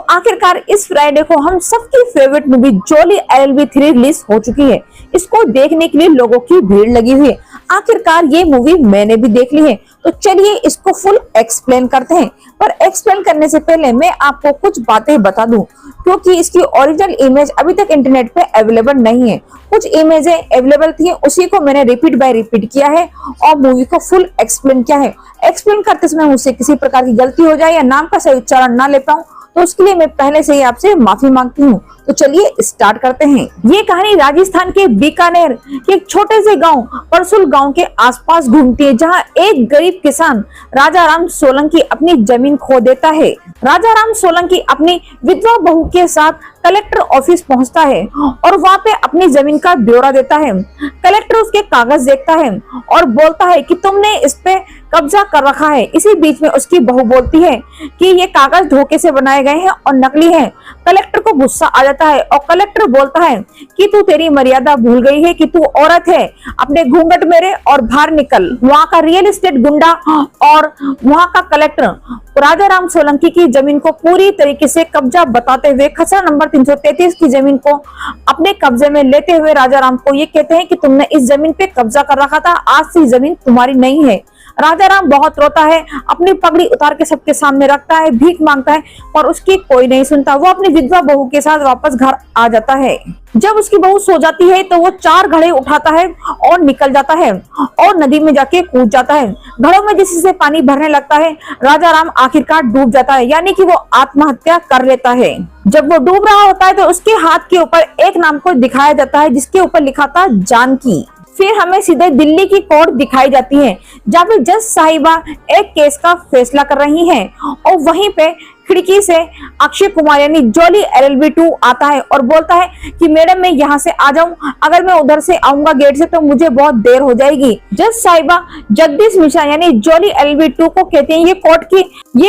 आखिरकार इस फ्राइडे को हम सबकी फेवरेट मूवी जोली LLB 3 रिलीज हो चुकी है। इसको देखने के लिए लोगों की भीड़ लगी हुई है। आखिरकार ये मूवी मैंने भी देख ली है, तो चलिए इसको फुल एक्सप्लेन करते हैं। पर एक्सप्लेन करने से पहले मैं आपको कुछ बातें बता दूं, क्योंकि इसकी ओरिजिनल इमेज अभी तक इंटरनेट पे अवेलेबल नहीं है। कुछ इमेजें अवेलेबल थी, उसी को मैंने रिपीट बाय रिपीट किया है और मूवी को फुल एक्सप्लेन किया है। एक्सप्लेन करते समय मुझसे किसी प्रकार की गलती हो जाए या नाम का सही उच्चारण ना ले पाऊं, तो उसके लिए मैं पहले से ही आपसे माफी मांगती हूँ। तो चलिए स्टार्ट करते हैं। ये कहानी राजस्थान के बीकानेर के एक छोटे से गांव परसुल गांव के आसपास घूमती है, जहां एक गरीब किसान राजा राम सोलंकी अपनी जमीन खो देता है। राजा राम सोलंकी अपनी विधवा बहू के साथ कलेक्टर ऑफिस पहुंचता है और वहां पे अपनी जमीन का ब्यौरा देता है। कलेक्टर उसके कागज देखता है और बोलता है कि तुमने इस पे कब्जा कर रखा है। इसी बीच में उसकी बहू बोलती है कि ये कागज धोखे से बनाए गए हैं और नकली हैं। कलेक्टर को गुस्सा आ जाता है और कलेक्टर बोलता है कि तू तेरी मर्यादा भूल गई है, कि तू औरत है, अपने घूंघट मेरे और बाहर निकल। वहाँ का रियल एस्टेट गुंडा और वहाँ का कलेक्टर राजा राम सोलंकी की जमीन को पूरी तरीके से कब्जा बताते हुए खसरा नंबर 333 की जमीन को अपने कब्जे में लेते हुए राजा राम को ये कहते हैं कि तुमने इस जमीन पे कब्जा कर रखा था, आज से जमीन तुम्हारी नहीं है। राजा राम बहुत रोता है, अपनी पगड़ी उतार के सबके सामने रखता है, भीख मांगता है, पर उसकी कोई नहीं सुनता। वो अपनी विधवा बहू के साथ वापस घर आ जाता है। जब उसकी बहू सो जाती है तो वो 4 घड़े उठाता है और निकल जाता है और नदी में जाके कूद जाता है। घड़ों में जैसे से पानी भरने लगता है, राजा राम आखिरकार डूब जाता है, यानी कि वो आत्महत्या कर लेता है। जब वो डूब रहा होता है तो उसके हाथ के ऊपर एक नाम को दिखाया जाता है, जिसके ऊपर लिखा था जानकी। फिर हमें सीधे दिल्ली की कोर्ट दिखाई जाती है, जहाँ पे जज साहिबा एक केस का फैसला कर रही हैं और वहीं पे खिड़की से अक्षय कुमार यानी जोली LLB 2 आता है और बोलता है कि मैडम मैं यहाँ से आ जाऊं, अगर मैं उधर से आऊंगा गेट से तो मुझे बहुत देर हो जाएगी। जज साहिबा जगदीश मिश्रा यानी जोली LLB 2 को कहते हैं ये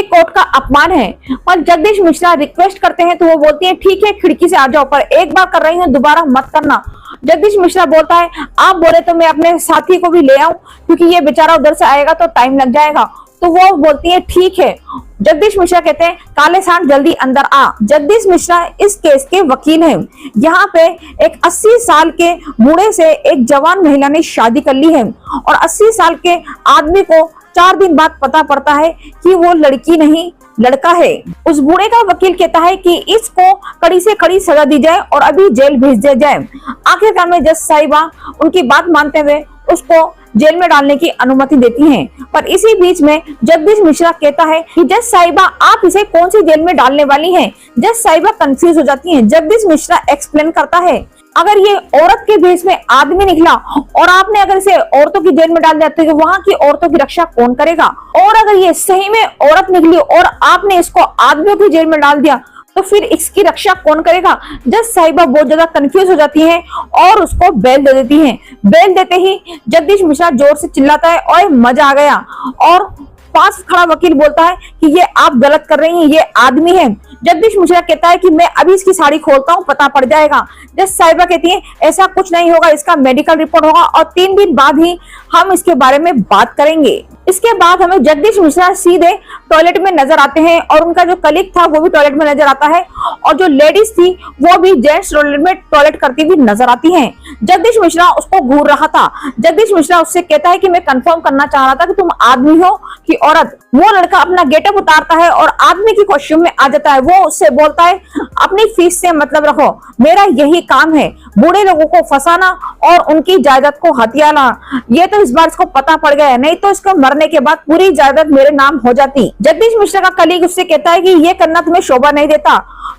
कोर्ट का अपमान है, और जगदीश मिश्रा रिक्वेस्ट करते हैं तो वो बोलती है ठीक है खिड़की से आ जाओ, पर एक बार कर रही हूँ दोबारा मत करना। जगदीश मिश्रा बोलता है आप बोले तो मैं अपने साथी को भी ले आऊं, क्योंकि ये बेचारा उधर से आएगा तो टाइम लग जाएगा। तो वो बोलती है ठीक है। जगदीश मिश्रा कहते हैं काले सांड जल्दी अंदर आ। जगदीश मिश्रा इस केस के वकील हैं। यहाँ पे एक 80 साल के बूढ़े से एक जवान महिला ने शादी कर ली है और 80 साल के आदमी को 4 दिन बाद पता पड़ता है कि वो लड़की नहीं लड़का है। उस बूढ़े का वकील कहता है कि इसको कड़ी से कड़ी सजा दी जाए और अभी जेल भेज दिया जाए। आखिरकार में जज साहिबा उनकी बात मानते हुए उसको जेल में डालने की अनुमति देती हैं। पर इसी बीच में जगदीश मिश्रा कहता है कि जज साहिबा आप इसे कौन सी जेल में डालने वाली हैं? जज साहिबा कंफ्यूज हो जाती हैं। जगदीश मिश्रा एक्सप्लेन करता है अगर ये औरत के भेष में आदमी निकला और आपने अगर इसे औरतों की जेल में डाल दिया तो वहाँ की औरतों की रक्षा कौन करेगा? और अगर ये सही में औरत निकली और आपने इसको आदमियों की जेल में डाल दिया तो फिर इसकी रक्षा कौन करेगा? जज साहिबा बहुत ज्यादा कंफ्यूज हो जाती हैं और उसको बेल दे देती हैं। बेल देते ही जगदीश मिश्रा जोर से चिल्लाता है और मजा आ गया, और पास खड़ा वकील बोलता है कि ये आप गलत कर रही हैं, ये आदमी है। जगदीश मिश्रा कहता है कि मैं अभी इसकी साड़ी खोलता हूँ, पता पड़ जाएगा। जज साहिबा कहती है ऐसा कुछ नहीं होगा, इसका मेडिकल रिपोर्ट होगा और 3 दिन बाद ही हम इसके बारे में बात करेंगे। इसके बाद हमें जगदीश मिश्रा सीधे टॉयलेट में नजर आते हैं और उनका जो कलीग था वो भी टॉयलेट में नजर आता है और जो लेडीज थी वो भी जेंट्स टॉयलेट में टॉयलेट करती हुई नजर आती हैं। जगदीश मिश्रा उसको घूर रहा था। जगदीश मिश्रा उससे कहता है कि मैं कंफर्म करना चाह रहा था कि तुम आदमी हो कि औरत। वो लड़का अपना गेटअप उतारता है और आदमी की कॉस्ट्यूम में आ जाता है। वो उससे बोलता है अपनी फीस से मतलब रखो, मेरा यही काम है बूढ़े लोगों को फंसाना और उनकी जायदाद को हथियाना। ये तो इस बार इसको पता पड़ गया है, नहीं तो इसको मरने के बाद पूरी जायदाद मेरे नाम हो जाती। जगदीश मिश्रा का कलीग उससे कहता है कि ये करना तुम्हें शोभा नहीं देता,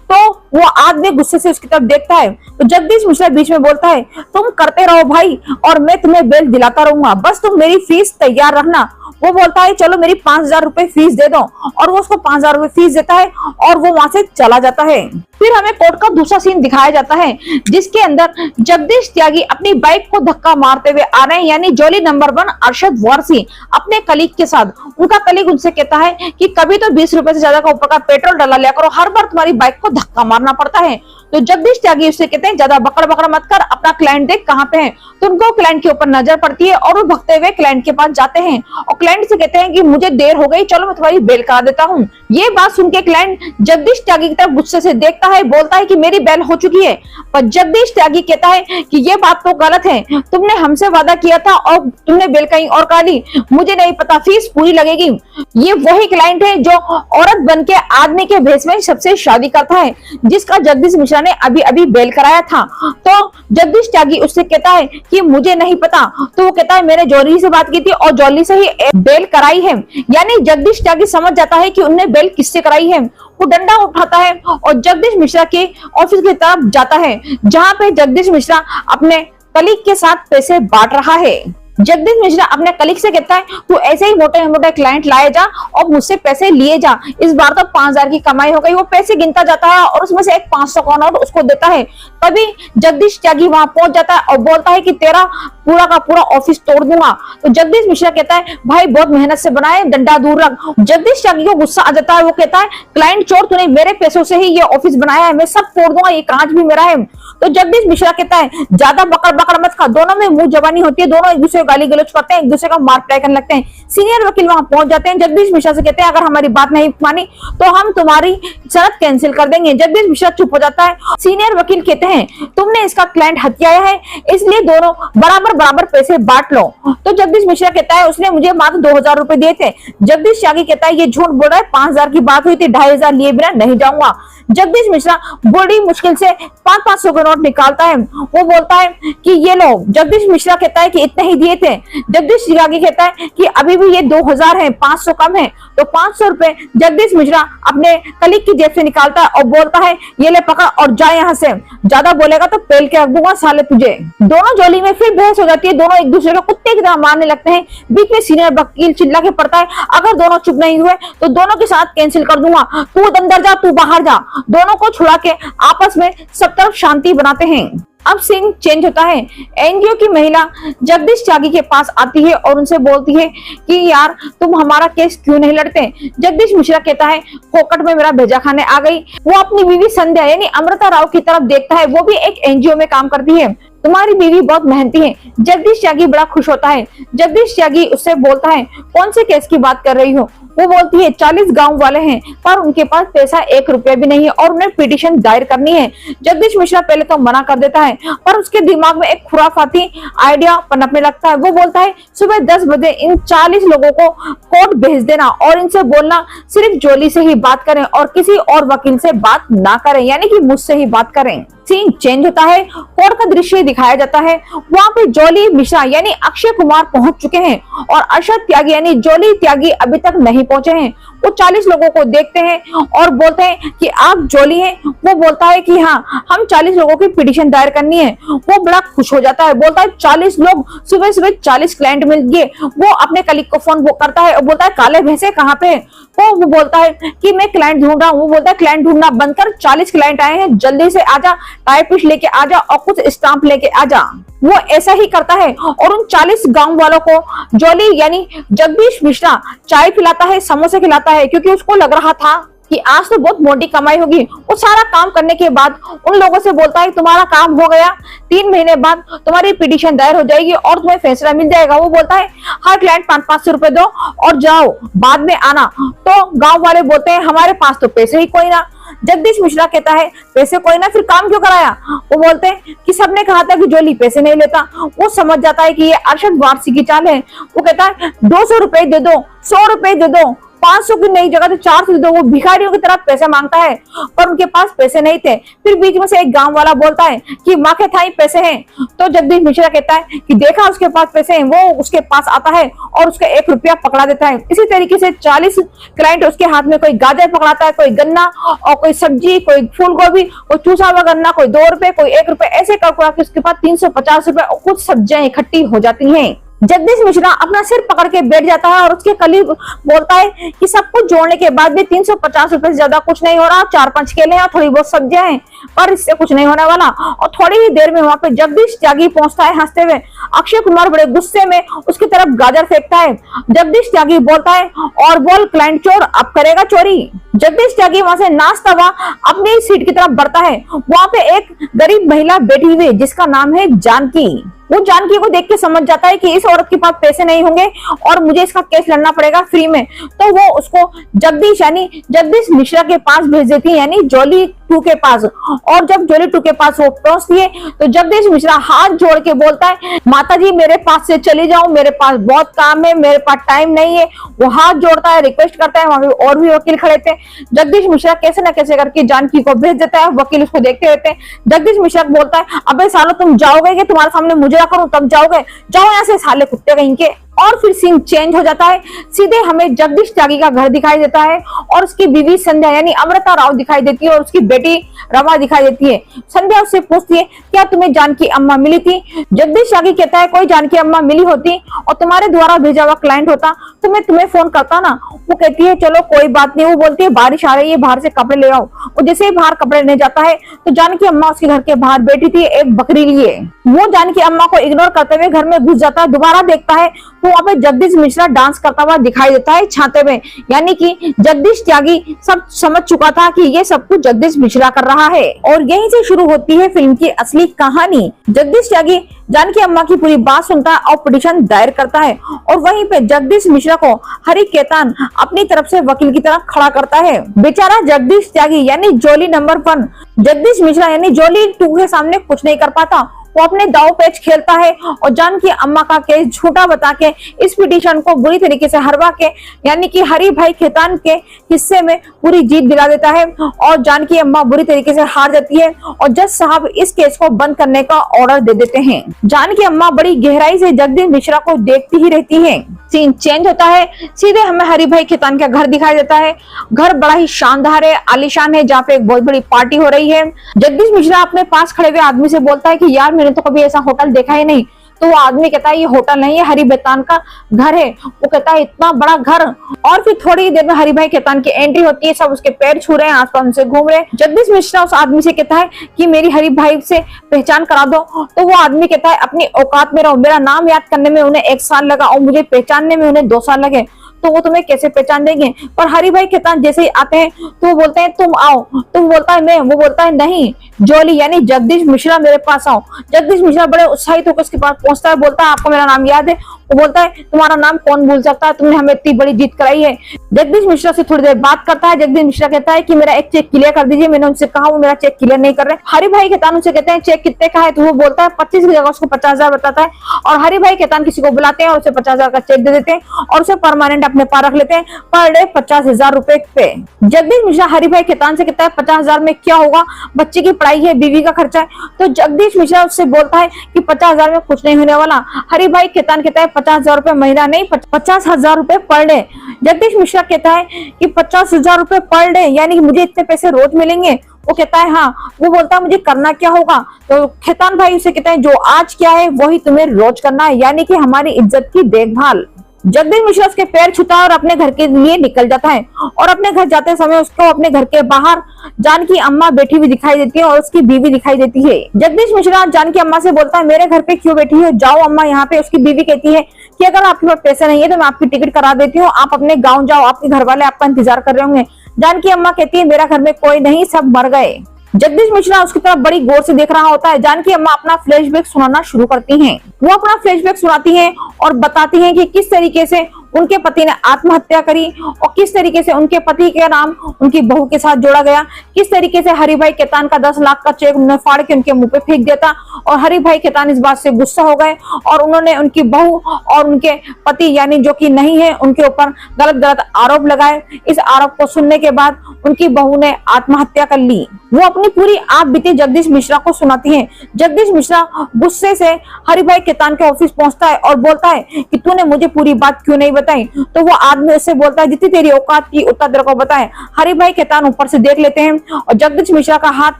तो वो आदमी गुस्से से उसकी तरफ देखता है। तो जगदीश मिश्रा बीच में बोलता है तुम करते रहो भाई और मैं तुम्हें बेल दिलाता रहूंगा, बस तुम मेरी फीस तैयार रखना। वो बोलता है चलो मेरी 5000 रुपए फीस दे दो, और वो उसको 5000 रुपए फीस देता है और वो वहां से चला जाता है। फिर हमें कोर्ट का दूसरा सीन दिखाया जाता है, जिसके अंदर जगदीश त्यागी अपनी बाइक को धक्का मारते हुए आ रहे हैं, यानी जोली नंबर 1 अरशद वारसी अपने कलीग के साथ। उनका कलीग उनसे कहता है कि कभी तो 20 रुपए से ज्यादा का ऊपर का पेट्रोल डला लिया करो, हर बार तुम्हारी बाइक को धक्का मारना पड़ता है। तो जगदीश त्यागी उससे कहते हैं ज्यादा बकड़ बकड़ मत कर, अपना क्लाइंट देख कहाँ पे है। तो उनको क्लाइंट के ऊपर नजर पड़ती है और वो भगते हुए क्लाइंट के पास जाते हैं और क्लाइंट से कहते हैं कि मुझे देर हो गई, चलो मैं तुम्हारी बेल करा देता हूँ। ये बात सुन के क्लाइंट जगदीश त्यागी की तरफ गुस्से से देखता है, बोलता है कि मेरी बेल हो चुकी है। पर जगदीश त्यागी कहता है कि ये बात तो गलत है, तुमने हमसे वादा किया था और तुमने बेल कहीं और करा ली, मुझे नहीं पता, फीस पूरी लगेगी। ये वही क्लाइंट है जो औरत बन के आदमी के भेष में सबसे शादी करता है, जिसका जगदीश मिश्रा ने अभी अभी बेल कराया था। तो जगदीश त्यागी उससे कहता है कि मुझे नहीं पता। तो वो कहता है मैंने जॉली से बात की थी और जॉली से ही बेल कराई है। यानी जगदीश त्यागी समझ जाता है कि उन्होंने बेल किससे कराई है। वो डंडा उठाता है और जगदीश मिश्रा के ऑफिस की तरफ जाता है, जहां पे जगदीश मिश्रा अपने कलीग के साथ पैसे बांट रहा है। जगदीश मिश्रा अपने कलीग से कहता है तू ऐसे ही मोटे मोटे क्लाइंट लाए जा और मुझसे पैसे लिए जा, इस बार तो 5,000 की कमाई हो गई। वो पैसे गिनता जाता है और उसमें से एक 500 का नोट उसको देता है। तभी जगदीश त्यागी वहां पहुंच जाता है और बोलता है कि तेरा पूरा का पूरा ऑफिस तोड़ दूंगा। तो जगदीश मिश्रा कहता है भाई बहुत मेहनत से बनाए, डंडा दूर रख। जगदीश त्यागी को गुस्सा आ जाता है, वो कहता है क्लाइंट चोर, तूने मेरे पैसों से ही ये ऑफिस बनाया है, मैं सब तोड़ दूंगा, ये कांच भी मेरा है। तो जगदीश मिश्रा कहता है ज्यादा बकड़ बकड़ मत खा। दोनों में मुंह जबानी होती है, दोनों एक दूसरे को गाली गलौज करते हैं, एक दूसरे का मार पिटाई करने लगते हैं। सीनियर वकील वहां पहुंच जाते हैं, जगदीश मिश्रा से कहते हैं अगर हमारी बात नहीं मानी तो हम तुम्हारी शर्त कैंसिल कर देंगे। जगदीश मिश्रा चुप हो जाता है। सीनियर वकील कहते हैं तुमने इसका क्लाइंट हत्याया है, इसलिए दोनों बराबर बराबर पैसे बांट लो। तो जगदीश मिश्रा कहता है उसने मुझे मात्र 2,000 रुपए दिए थे। जगदीश त्यागी कहता है ये झूठ बोल रहा है, 5,000 की बात हुई थी, 2,500 लिए बिना नहीं जाऊंगा। जगदीश मिश्रा बड़ी मुश्किल से 500 के नोट निकालता है। वो बोलता है कि ये लो। जगदीश मिश्रा कहता है कि इतने ही दिए थे। जगदीश त्यागी कहता है कि अभी भी ये 2,000 है, 500 कम है। तो 500 रुपए जगदीश मिश्रा अपने कलीग की जेब से निकालता है और बोलता है ये ले पकड़ और जा यहाँ से, ज्यादा बोलेगा तो पेल के रख दूंगा साले तुझे। दोनों जोली में फिर बहस हो जाती है, दोनों एक दूसरे को कुत्ते की तरह मारने लगते हैं। बीच में सीनियर वकील चिल्ला के पड़ता है अगर दोनों चुप नहीं हुए तो दोनों के साथ कैंसिल कर दूंगा, तू अंदर जा तू बाहर जा। दोनों को छुड़ा के आपस में सब तरफ शांति बनाते हैं। अब सीन चेंज होता है। एनजीओ की महिला जगदीश त्यागी के पास आती है और उनसे बोलती है कि यार तुम हमारा केस क्यों नहीं लड़ते। जगदीश मिश्रा कहता है फोकट में मेरा भेजा खाने आ गई। वो अपनी बीवी संध्या यानी अमृता राव की तरफ देखता है, वो भी एक एनजीओ में काम करती है। तुम्हारी बीवी बहुत मेहनती है। जगदीश त्यागी बड़ा खुश होता है। जगदीश त्यागी उससे बोलता है कौन से केस की बात कर रही हो। वो बोलती है 40 गांव वाले हैं पर उनके पास पैसा 1 रुपया भी नहीं है और उन्हें पिटीशन दायर करनी है। जगदीश मिश्रा पहले तो मना कर देता है पर उसके दिमाग में एक खुराफाती आइडिया पनपने लगता है। वो बोलता है सुबह 10 बजे इन 40 लोगों को कोर्ट भेज देना और इनसे बोलना सिर्फ जोली से ही बात करें और किसी और वकील से बात ना करें, यानी कि मुझसे ही बात करें। सीन चेंज होता है, कोर्ट का दृश्य दिखाया जाता है। वहां पे जोली मिश्रा यानी अक्षय कुमार पहुंच चुके हैं और अरशद त्यागी यानी जोली त्यागी अभी तक नहीं पहुंचे हैं। वो 40 लोगों को देखते हैं और बोलते हैं कि आप जोली हैं। वो बोलता है कि हाँ हम 40 लोगों की पिटीशन दायर करनी है। वो बड़ा खुश हो जाता है, बोलता है 40 लोग, सुबह सुबह 40 क्लाइंट मिल गए। वो अपने कलीग को फोन करता है और बोलता है काले भैंसे कहाँ पे। वो बोलता है कि मैं क्लाइंट ढूंढ रहा हूँ। वो बोलता है क्लाइंट ढूंढना बंद कर, 40 क्लाइंट आए हैं, जल्दी से आजा, टाइपिस्ट लेके आजा और कुछ स्टाम्प लेके आजा। वो ऐसा ही करता है और उन 40 गांव वालों को जोली यानी जगदीश मिश्रा चाय पिलाता है, समोसे खिलाता है, क्योंकि उसको लग रहा था कि आज तो बहुत मोटी कमाई होगी। वो सारा काम करने के बाद उन लोगों से बोलता है तुम्हारा काम हो गया, 3 महीने बाद तुम्हारी पिटीशन दायर हो जाएगी और तुम्हें फैसला मिल जाएगा। वो बोलता है हर क्लाइंट 500 रुपए दो और जाओ, बाद में आना। तो गांव वाले बोलते हैं हमारे पास तो पैसे ही कोई ना। जगदीश मिश्रा कहता है पैसे कोई ना, फिर काम क्यों कराया। वो बोलते हैं कि सबने कहा था कि जोली पैसे नहीं लेता। वो समझ जाता है कि ये अरशद वारसी की चाल है। वो कहता है 200 रुपए दे दो, 100 रुपए दे दो, 500 की नई जगह तो 400 दे दो। वो भिखारियों की तरह पैसे मांगता है पर उनके पास पैसे नहीं थे। फिर बीच में से एक गांव वाला बोलता है कि माँ के थाई पैसे हैं। तो जगदीश मिश्रा कहता है कि देखा उसके पास पैसे हैं। वो उसके पास आता है और उसका 1 रुपया पकड़ा देता है। इसी तरीके से 40 क्लाइंट उसके हाथ में कोई गाजर पकड़ाता है, कोई गन्ना और कोई सब्जी, कोई फूल गोभी, कोई चूसा हुआ गन्ना, कोई 2 रुपए, कोई 1 रुपए, ऐसे कर उसके पास 350 रुपए और कुछ सब्जियां इकट्ठी हो जाती हैं। जगदीश मिश्रा अपना सिर पकड़ के बैठ जाता है और उसके कलीग बोलता है कि सब कुछ जोड़ने के बाद भी 350 रुपए से ज्यादा कुछ नहीं हो रहा, 4-5 केले हैं, थोड़ी बहुत सब्जियां हैं, पर इससे कुछ नहीं होने वाला। और थोड़ी ही देर में वहां पे जगदीश त्यागी पहुंचता है हंसते हुए। अक्षय कुमार बड़े गुस्से में उसकी तरफ गाजर फेंकता है। जगदीश त्यागी बोलता है, और बोल क्लाइंट चोर, अब करेगा चोरी। जगदीश त्यागी वहां से नाचता हुआ अपनी सीट की तरफ बढ़ता है। वहां पे एक गरीब महिला बैठी हुई है जिसका नाम है जानकी। वो जानकी को देख के समझ जाता है कि इस औरत के पास पैसे नहीं होंगे और मुझे इसका केस लड़ना पड़ेगा फ्री में। तो वो उसको जगदीश यानी जगदीश मिश्रा के पास भेज देती है, यानी जॉली 2 के पास। और जब जॉली 2 के पास वो पहुंचती है तो जगदीश मिश्रा हाथ जोड़ के बोलता है, माता जी मेरे पास से चली जाओ, मेरे पास बहुत काम है, मेरे पास टाइम नहीं है। वो हाथ जोड़ता है, रिक्वेस्ट करता है। वहां और भी वकील खड़े थे। जगदीश मिश्रा कैसे न कैसे करके जानकी को भेज देता है। वकील उसको देखते रहते हैं। जगदीश मिश्रा बोलता है, अबे सालो तुम जाओगे कि तुम्हारे सामने मुझे करूं तब जाओगे, जाओ यहाँ से साले कुत्ते कहीं के। और फिर सीन चेंज हो जाता है। सीधे हमें जगदीश त्यागी का घर दिखाई देता है और उसकी बीवी संध्या यानी अमृता राव दिखाई देती है और उसकी बेटी रमा दिखाई देती है। संध्या उससे पूछती है, क्या तुम्हें जानकी अम्मा मिली थी? जगदीश त्यागी कहता है, कोई जानकी अम्मा मिली होती और तुम्हारे द्वारा भेजा हुआ क्लाइंट होता तो मैं तुम्हें फोन करता ना। वो कहती है, चलो कोई बात नहीं। वो बोलती है, बारिश आ रही है, बाहर से कपड़े ले आओ। वो जैसे ही बाहर कपड़े लेने जाता है तो जानकी अम्मा उसके घर के बाहर बैठी थी एक बकरी लिए। वो जानकी अम्मा को इग्नोर करते हुए घर में घुस जाता है। दोबारा देखता है तो वहां पे जगदीश मिश्रा डांस करता हुआ दिखाई देता है छाते में। यानी कि जगदीश त्यागी सब समझ चुका था कि ये सब कुछ जगदीश मिश्रा कर रहा है। और यहीं से शुरू होती है फिल्म की असली कहानी। जगदीश त्यागी जानकी अम्मा की पूरी बात सुनता है और पिटीशन दायर करता है। और वहीं पे जगदीश मिश्रा को हरि केतान अपनी तरफ से वकील की तरह खड़ा करता है। बेचारा जगदीश त्यागी यानी जॉली नंबर 1 जगदीश मिश्रा यानी जॉली 2 के सामने कुछ नहीं कर पाता। वो अपने दाव पेच खेलता है और जानकी अम्मा का केस झूठा बता के इस पिटीशन को बुरी तरीके से हरवा के यानी कि हरि भाई खेतान के हिस्से में पूरी जीत दिला देता है। और जानकी अम्मा बुरी तरीके से हार जाती है और जज साहब इस केस को बंद करने का ऑर्डर दे देते हैं। जानकी अम्मा बड़ी गहराई से जगदीश मिश्रा को देखती ही रहती है। सीन चेंज होता है। सीधे हमें हरि भाई खेतान का घर दिखाई देता है। घर बड़ा ही शानदार है, आलीशान है, जहाँ पे एक बहुत बड़ी पार्टी हो रही है। जगदीश मिश्रा अपने पास खड़े हुए आदमी से बोलता है कि यार मैंने तो कभी ऐसा होटल देखा ही नहीं। तो वो आदमी कहता है, ये होटल नहीं है, हरि खेतान का घर है। वो कहता है, इतना बड़ा घर। और फिर थोड़ी ही देर में हरि भाई खेतान की एंट्री होती है। सब उसके पैर छू रहे हैं, आसपास उनसे घूम रहे हैं। जगदीश मिश्रा उस आदमी से कहता है कि मेरी हरि भाई से पहचान करा दो। तो वो आदमी कहता है, अपनी औकात में रहो, मेरा नाम याद करने में उन्हें 1 साल लगा और मुझे पहचानने में उन्हें 2 साल लगे, तो वो तुम्हें कैसे पहचान देंगे। पर हरि भाई खेतान जैसे ही आते हैं तो वो बोलते हैं, तुम आओ। तो वो बोलता है, मैं। वो बोलता है, नहीं, जॉली यानी जगदीश मिश्रा मेरे पास आओ। जगदीश मिश्रा बड़े उत्साहित होकर उसके पास पहुंचता है। बोलता है, आपको मेरा नाम याद है? वो बोलता है, तुम्हारा नाम कौन भूल सकता है, तुमने हमें इतनी बड़ी जीत कराई है। जगदीश मिश्रा से थोड़ी देर बात करता है। जगदीश मिश्रा कहता है कि मेरा एक चेक क्लियर कर दीजिए। मैंने उनसे कहा, वो मेरा चेक क्लियर नहीं कर रहे। हरि भाई खेतान उनसे कहते हैं, चेक कितने का है? तो वो बोलता है 25 की जगह उसको 50,000 बताता है। और हरि भाई खेतान किसी को बुलाते हैं और उसे 50,000 का चेक दे देते हैं और उसे परमानेंट अपने पास रख लेते हैं पर डे 50,000 रुपए पे। जगदीश मिश्रा हरि भाई खेतान से कहता है, 50,000 में क्या होगा, बच्चे की पढ़ाई है, बीवी का खर्चा है। तो जगदीश मिश्रा उससे बोलता है कि 50,000 में कुछ नहीं होने वाला। हरि भाई खेतान कहता है, 50,000 रुपए महीना नहीं, 50,000 रुपए पर डे। जगदीश मिश्रा कहता है कि 50,000 रुपए पर डे यानी कि मुझे इतने पैसे रोज मिलेंगे? वो कहता है, हाँ। वो बोलता है, मुझे करना क्या होगा? तो खेतान भाई उसे कहते हैं, जो आज क्या है वही तुम्हें रोज करना है, यानी कि हमारी इज्जत की देखभाल। जगदीश मिश्रा उसके पैर छूता है और अपने घर के लिए निकल जाता है। और अपने घर जाते समय उसको अपने घर के बाहर जानकी अम्मा बैठी हुई दिखाई देती है और उसकी बीवी दिखाई देती है। जगदीश मिश्रा जानकी अम्मा से बोलता है, मेरे घर पे क्यों बैठी हो, जाओ अम्मा यहाँ पे। उसकी बीवी कहती है कि अगर आपके पास पैसे नहीं है तो मैं आपकी टिकट करा देती हूँ, आप अपने गाँव जाओ, आपके घर वाले आपका इंतजार कर रहे होंगे। जानकी अम्मा कहती है, मेरा घर में कोई नहीं, सब मर गए। जगदीश मिश्रा उसकी तरफ बड़ी गौर से देख रहा होता है। जानकी अम्मा अपना फ्लैशबैक सुनाना शुरू करती हैं। वो अपना फ्लैशबैक सुनाती हैं और बताती हैं कि किस तरीके से उनके पति ने आत्महत्या करी और किस तरीके से उनके पति के नाम उनकी बहू के साथ जोड़ा गया, किस तरीके से हरि भाई खेतान का 10 लाख का चेक उन्होंने फाड़ के उनके मुंह पे फेंक दिया था। और हरि भाई खेतान इस बात से गुस्सा हो गए और उन्होंने उनकी बहू और उनके पति यानी जो कि नहीं है उनके ऊपर गलत आरोप लगाए। इस आरोप को सुनने के बाद उनकी बहू ने आत्महत्या कर ली। वो अपनी पूरी आप बीती जगदीश मिश्रा को सुनाती हैं। जगदीश मिश्रा गुस्से से हरि भाई खेतान के ऑफिस पहुंचता है और बोलता है कि तूने मुझे पूरी बात क्यों नहीं बताई तो वो आदमी उससे बोलता है जितनी तेरी औकात की उतना तेरे को बताए। हरि भाई खेतान ऊपर से देख लेते हैं और जगदीश मिश्रा का हाथ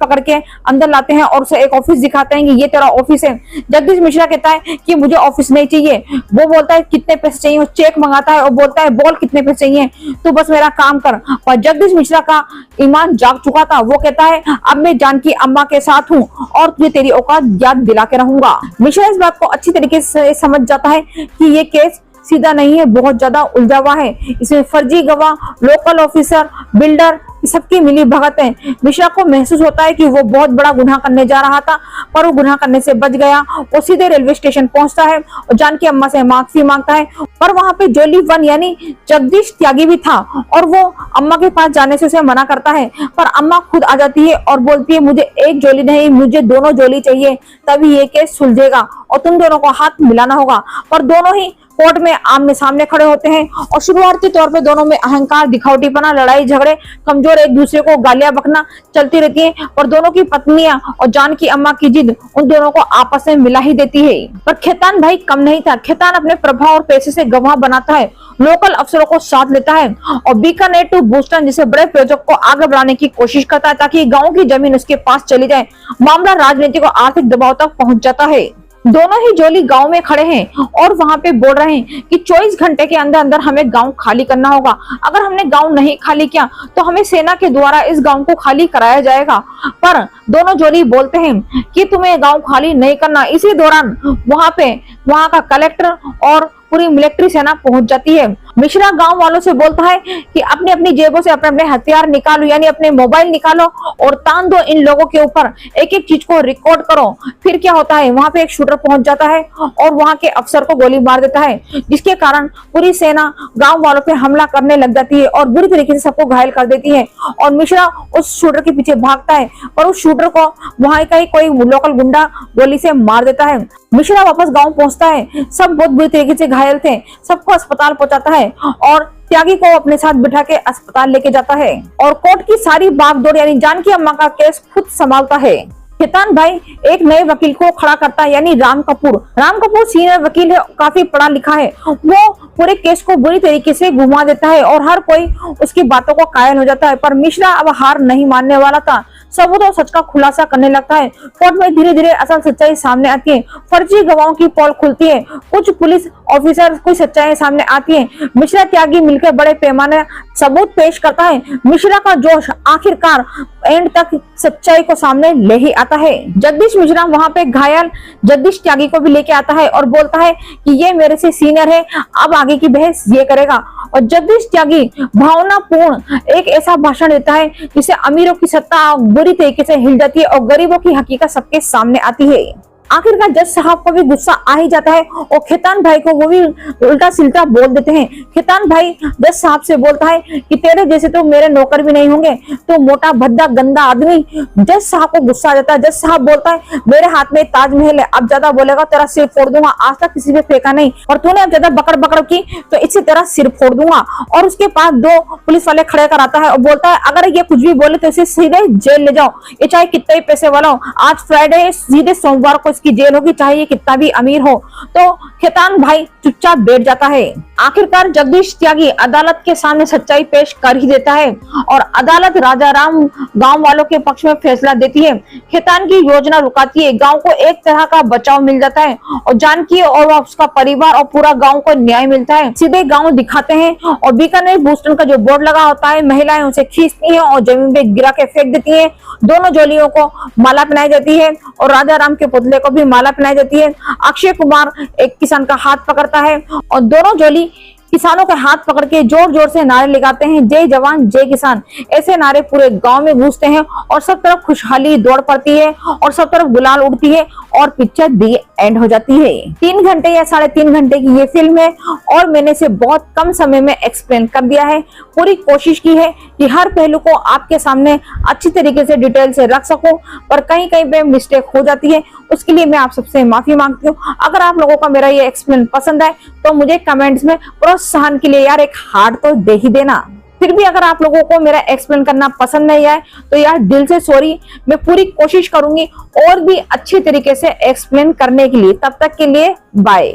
पकड़ के अंदर लाते हैं और उसे एक ऑफिस दिखाते हैं कि ये तेरा ऑफिस है। जगदीश मिश्रा कहता है कि मुझे ऑफिस नहीं चाहिए। वो बोलता है कितने पैसे चाहिए, वो चेक मंगाता है और बोलता है बोल कितने पैसे चाहिए, तू बस मेरा काम कर। और जगदीश मिश्रा का ईमान जाग चुका था। वो कहता है अब मैं जानकी अम्मा के साथ हूँ और तुझे तेरी औकात याद दिला के रहूंगा। मिश्रा इस बात को अच्छी तरीके से समझ जाता है कि ये केस सीधा नहीं है, बहुत ज्यादा उलझा हुआ है। इसमें फर्जी गवाह, लोकल ऑफिसर, बिल्डर सबकी मिली भगत है। मिश्रा को महसूस होता है कि वो बहुत बड़ा गुनाह करने जा रहा था पर वो गुनाह करने से बच गया। वो सीधे रेलवे स्टेशन पहुंचता है और जानकी अम्मा से माफी मांगता है पर वहां पे जोली वन यानी जगदीश त्यागी भी था और वो अम्मा के पास जाने से उसे मना करता है। पर अम्मा खुद आ जाती है और बोलती है मुझे एक जोली नहीं, मुझे दोनों जोली चाहिए, तभी ये केस सुलझेगा और तुम दोनों को हाथ मिलाना होगा। पर दोनों ही कोर्ट में आमने सामने खड़े होते हैं और शुरुआती तौर पे दोनों में अहंकार, दिखावटीपना, लड़ाई झगड़े, कमजोर एक दूसरे को गालियां बकना चलती रहती है। और दोनों की पत्नियां और जानकी अम्मा की जिद उन दोनों को आपस में मिला ही देती है। पर खेतान भाई कम नहीं था। खेतान अपने प्रभाव और पैसे से गवाह बनाता है, लोकल अफसरों को साथ लेता है और बीकानेर टू बोस्टन जैसे बड़े प्रोजेक्ट को आगे बढ़ाने की कोशिश करता है ताकि गाँव की जमीन उसके पास चली जाए। मामला राजनीतिक और आर्थिक दबाव तक पहुंच जाता है। दोनों ही जोली गांव में खड़े हैं और वहां पे बोल रहे हैं कि 24 घंटे के अंदर अंदर हमें गांव खाली करना होगा। अगर हमने गांव नहीं खाली किया तो हमें सेना के द्वारा इस गांव को खाली कराया जाएगा। पर दोनों जोली बोलते हैं कि तुम्हें गांव खाली नहीं करना। इसी दौरान वहां का कलेक्टर और पूरी मिलिट्री सेना पहुंच जाती है। मिश्रा गांव वालों से बोलता है कि अपनी अपनी जेबों से अपने अपने हथियार निकालो यानी अपने मोबाइल निकालो और तान दो इन लोगों के ऊपर, एक एक चीज को रिकॉर्ड करो। फिर क्या होता है, वहां पे एक शूटर पहुंच जाता है और वहां के अफसर को गोली मार देता है जिसके कारण पूरी सेना गांव वालों पे हमला करने लग जाती है और बुरी तरीके से सबको घायल कर देती है। और मिश्रा उस शूटर के पीछे भागता है पर उस शूटर को वहां का ही कोई लोकल गुंडा गोली से मार देता है। मिश्रा वापस गांव पहुंचता है, सब बहुत बुरी तरीके से घायल थे, सबको अस्पताल पहुंचाता है और त्यागी को अपने साथ बिठा के अस्पताल लेके जाता है और कोर्ट की सारी भागदौड़ यानी जानकी अम्मा का केस खुद संभालता है। खेतान भाई एक नए वकील को खड़ा करता है यानी राम कपूर। राम कपूर सीनियर वकील है, काफी पढ़ा लिखा है। वो पूरे केस को बुरी तरीके से घुमा देता है और हर कोई उसकी बातों को कायल हो जाता है। पर मिश्रा अब हार नहीं मानने वाला था, सबूत और सच का खुलासा करने लगता है। कोर्ट में धीरे धीरे असल सच्चाई सामने आती है, फर्जी गवाहों की पोल खुलती है, कुछ पुलिस ऑफिसर कुछ सच्चाई सामने आती है। मिश्रा त्यागी मिलकर बड़े पैमाने सबूत पेश करता है। मिश्रा का जोश आखिरकार एंड तक सच्चाई को सामने ले ही आता है। जगदीश मिश्रा वहां पे घायल जगदीश त्यागी को भी लेके आता है और बोलता है कि ये मेरे से सीनियर है, अब आगे की बहस ये करेगा। और जगदीश त्यागी भावनापूर्ण एक ऐसा भाषण देता है जिससे अमीरों की सत्ता बुरी तरीके से हिल जाती है और गरीबों की हकीकत सबके सामने आती है। आखिरकार जज साहब को भी गुस्सा आ ही जाता है और खेतान भाई को वो भी उल्टा सिल्टा बोल देते हैं। खेतान भाई जज साहब से बोलता है कि तेरे जैसे तो मेरे नौकर भी नहीं होंगे, तो मोटा भद्दा गंदा आदमी। जज साहब को गुस्सा आ जाता है। जज साहब बोलता है मेरे हाथ में ताजमहल है, अब ज्यादा बोलेगा तेरा सिर फोड़ दूंगा, आज तक किसी पे फेंका नहीं और तूने अब ज्यादा बकड़ बकड़ की तो इससे तेरा सिर फोड़ दूंगा। और उसके पास दो पुलिस वाले खड़े कर आता है और बोलता है अगर ये कुछ भी बोले तो इसे सीधे जेल ले जाओ, ये चाहे कितने ही पैसे वाला हो, आज फ्राइडे सीधे सोमवार को की जेल होगी, चाहे ये कितना भी अमीर हो। तो खेतान भाई चुपचाप बैठ जाता है। आखिरकार जगदीश त्यागी अदालत के सामने सच्चाई पेश कर ही देता है और अदालत राजा राम गांव वालों के पक्ष में फैसला देती है। खेतान की योजना रुकाती है, गांव को एक तरह का बचाव मिल जाता है और जानकी और उसका परिवार और पूरा गांव को न्याय मिलता है। सीधे गांव दिखाते हैं और बीकानेर बोस्टन का जो बोर्ड लगा होता है, महिलाएं उसे खींचती हैं और जमीन पे गिरा के फेंक देती हैं। दोनों जोलियों को माला पहनाई जाती है और राजा राम के पुतले को भी माला पहनाई जाती है। अक्षय कुमार एक किसान का हाथ पकड़ता है और दोनों जोली किसानों के हाथ पकड़ के जोर जोर से नारे लगाते हैं, जय जवान जय किसान। ऐसे नारे पूरे गांव में गूंजते हैं और सब तरफ खुशहाली दौड़ पड़ती है और सब तरफ गुलाल उड़ती है और पिक्चर दी एंड हो जाती है। 3 घंटे या 3.5 घंटे की ये फिल्म है और मैंने इसे बहुत कम समय में एक्सप्लेन कर दिया है। पूरी कोशिश की है कि हर पहलू को आपके सामने अच्छी तरीके से डिटेल से रख सकूं, पर कहीं कहीं पे मिस्टेक हो जाती है, उसके लिए मैं आप सबसे माफी मांगती हूँ। अगर आप लोगों का मेरा ये एक्सप्लेन पसंद है तो मुझे कमेंट्स में प्रोत्साहन के लिए यार एक हार्ट तो दे ही देना। फिर भी अगर आप लोगों को मेरा एक्सप्लेन करना पसंद नहीं आए तो यार दिल से सॉरी, मैं पूरी कोशिश करूंगी और भी अच्छी तरीके से एक्सप्लेन करने के लिए। तब तक के लिए बाय।